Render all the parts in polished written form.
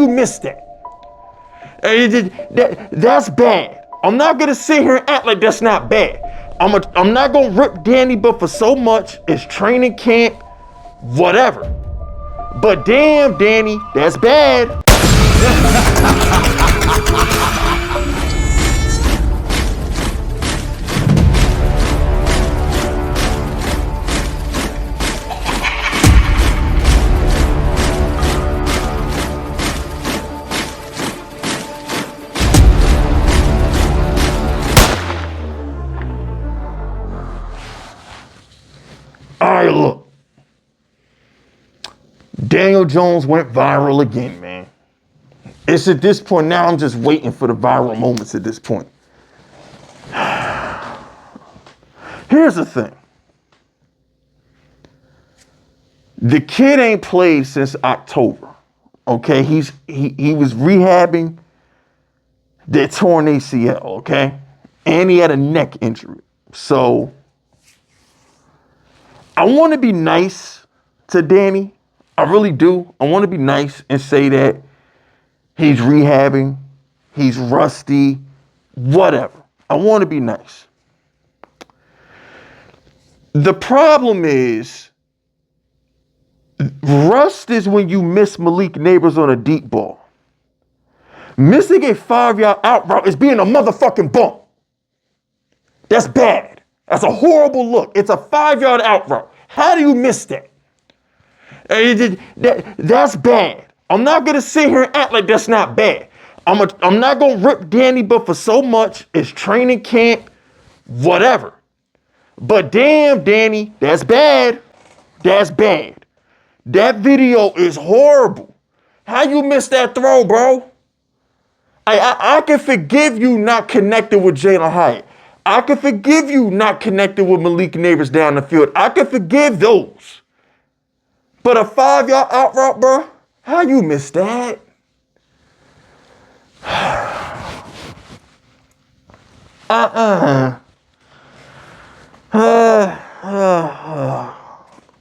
you miss that? That's bad. I'm not gonna sit here and act like that's not bad. I'm not gonna rip Danny, but for so much, it's training camp, whatever. But damn, Danny, that's bad. All right, look. Daniel Jones went viral again, man. It's at this point now, I'm just waiting for the viral moments at this point. Here's the thing. The kid ain't played since October. Okay, he was rehabbing that torn ACL, okay? And he had a neck injury. So I want to be nice to Danny. I really do. I want to be nice and say that he's rehabbing, he's rusty, whatever. I want to be nice. The problem is, rust is when you miss Malik Neighbors on a deep ball. Missing a 5-yard out route is being a motherfucking bump. That's bad. That's a horrible look. It's a 5-yard out route. How do you miss that? That's bad. I'm not gonna sit here and act like that's not bad. I'm not gonna rip Danny, but for so much, it's training camp, whatever. But damn, Danny, that's bad. That's bad. That video is horrible. How you miss that throw, bro? I can forgive you not connecting with Jalen Hyatt. I can forgive you not connecting with Malik Neighbors down the field. I can forgive those. But a 5-yard out route, bro, how you miss that?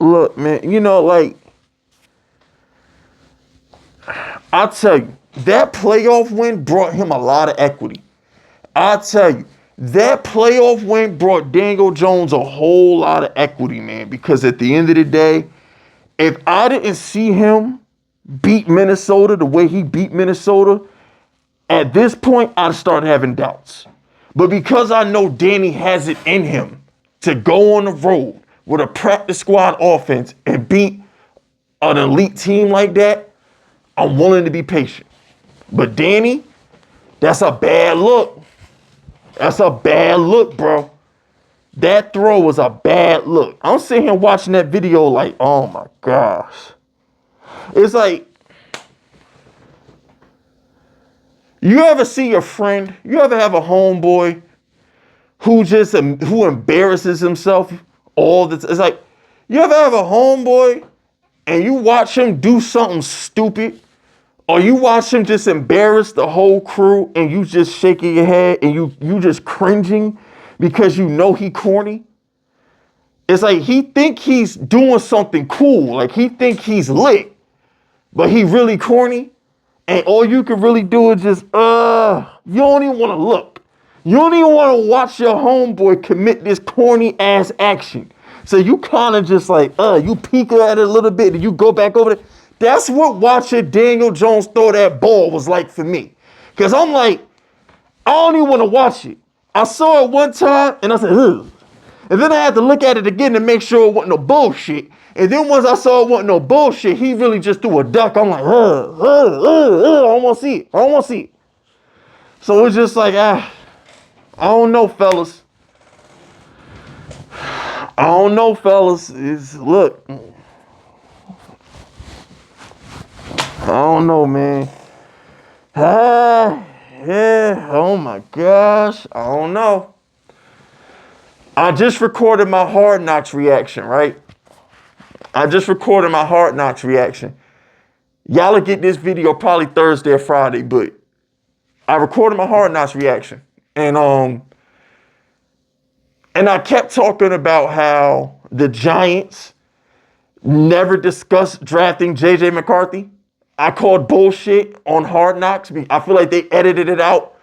Look, man, you know, like, I'll tell you, that playoff win brought him a lot of equity. I'll tell you, that playoff win brought Daniel Jones a whole lot of equity, man, because at the end of the day, if I didn't see him beat Minnesota the way he beat Minnesota, at this point, I'd start having doubts. But because I know Danny has it in him to go on the road with a practice squad offense and beat an elite team like that, I'm willing to be patient. But Danny, that's a bad look. That's a bad look, bro. That throw was a bad look. I'm sitting here watching that video like, oh my gosh. It's like, you ever see your friend, you ever have a homeboy who embarrasses himself all the time? It's like, you ever have a homeboy and you watch him do something stupid, or you watch him just embarrass the whole crew and you just shaking your head and you just cringing because you know he corny? It's like he think he's doing something cool, like he think he's lit, but he really corny. And all you can really do is just, you don't even want to look. You don't even want to watch your homeboy commit this corny ass action. So you kind of just like, you peek at it a little bit and you go back over there. That's what watching Daniel Jones throw that ball was like for me. Because I'm like, I don't even want to watch it. I saw it one time and I said, ugh. And then I had to look at it again to make sure it wasn't no bullshit. And then once I saw it wasn't no bullshit, he really just threw a duck. I'm like, I don't want to see it. I don't want to see it. So it's just like, I don't know, fellas. I don't know, fellas. Look. I don't know, man. Yeah, oh my gosh. I don't know. I just recorded my Hard Knocks reaction, right? I just recorded my Hard Knocks reaction. Y'all will get this video probably Thursday or Friday, but I recorded my Hard Knocks reaction. And I kept talking about how the Giants never discussed drafting J.J. McCarthy. I called bullshit on Hard Knocks. I feel like they edited it out.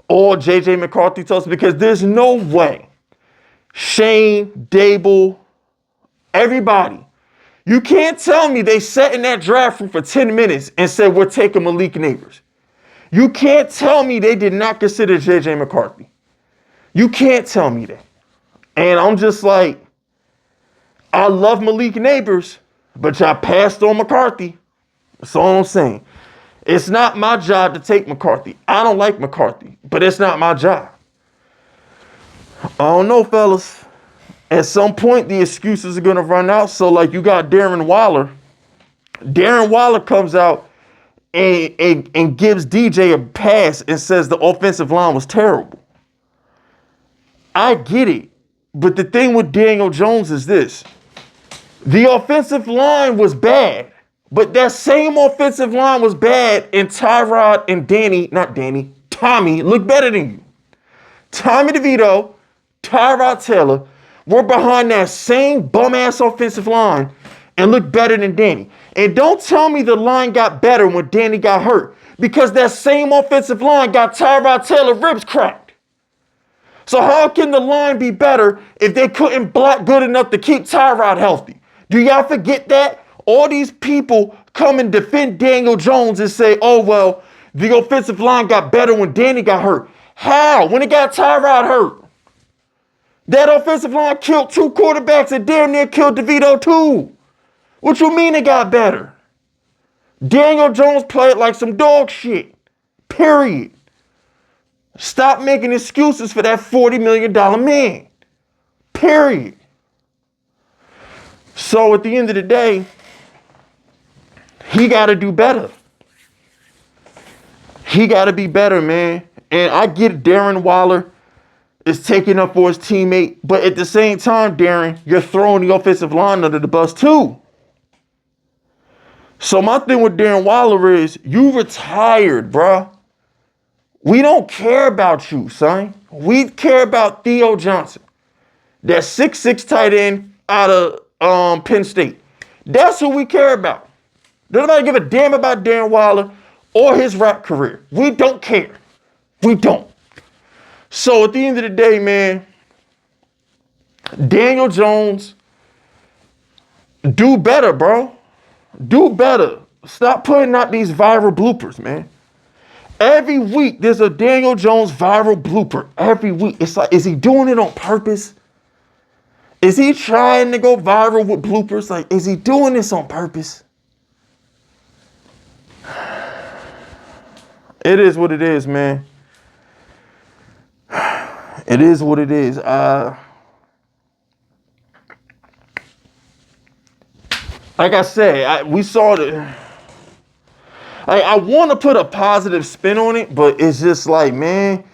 All J.J. McCarthy tells me, because there's no way Shane, Dable, everybody, you can't tell me they sat in that draft room for 10 minutes and said, we're taking Malik Neighbors. You can't tell me they did not consider J.J. McCarthy. You can't tell me that. And I'm just like, I love Malik Neighbors, but y'all passed on McCarthy. That's all I'm saying. It's not my job to take McCarthy. I don't like McCarthy, but it's not my job. I don't know, fellas. At some point, the excuses are going to run out. So, like, you got Darren Waller. Darren Waller comes out and gives DJ a pass and says the offensive line was terrible. I get it. But the thing with Daniel Jones is this. The offensive line was bad. But that same offensive line was bad, and Tyrod and Tommy look better than you. Tommy DeVito, Tyrod Taylor were behind that same bum-ass offensive line and look better than Danny. And don't tell me the line got better when Danny got hurt, because that same offensive line got Tyrod Taylor ribs cracked. So how can the line be better if they couldn't block good enough to keep Tyrod healthy? Do y'all forget that? All these people come and defend Daniel Jones and say, oh, well, the offensive line got better when Danny got hurt. How? When it got Tyrod hurt. That offensive line killed 2 quarterbacks and damn near killed DeVito too. What you mean it got better? Daniel Jones played like some dog shit. Period. Stop making excuses for that $40 million man. Period. So at the end of the day, he got to do better. He got to be better, man. And I get Darren Waller is taking up for his teammate, but at the same time, Darren, you're throwing the offensive line under the bus too. So my thing with Darren Waller is, you retired, bruh. We don't care about you, son. We care about Theo Johnson, that 6'6" tight end out of Penn State. That's who we care about. Doesn't nobody give a damn about Darren Waller or his rap career. We don't care. We don't. So at the end of the day, man, Daniel Jones, do better, bro. Do better. Stop putting out these viral bloopers, man. Every week, there's a Daniel Jones viral blooper. Every week. It's like, is he doing it on purpose? Is he trying to go viral with bloopers? Like, is he doing this on purpose? It is what it is, man. It is what it is. Like I said, we saw the. I want to put a positive spin on it, but it's just like, man,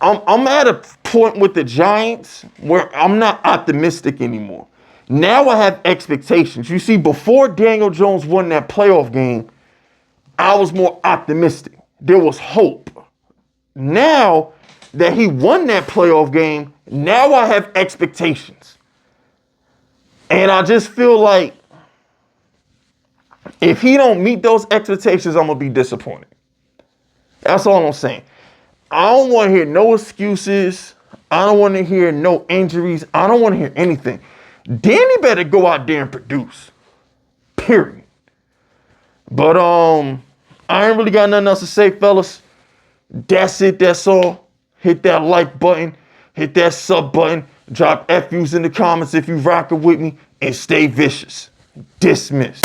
I'm at a point with the Giants where I'm not optimistic anymore. Now I have expectations. You see, before Daniel Jones won that playoff game, I was more optimistic. There was hope. Now that he won that playoff game, now I have expectations. And I just feel like if he don't meet those expectations, I'm going to be disappointed. That's all I'm saying. I don't want to hear no excuses. I don't want to hear no injuries. I don't want to hear anything. Danny better go out there and produce. Period. But I ain't really got nothing else to say, fellas. That's it. That's all. Hit that like button. Hit that sub button. Drop FUs in the comments if you rockin' with me. And stay vicious. Dismissed.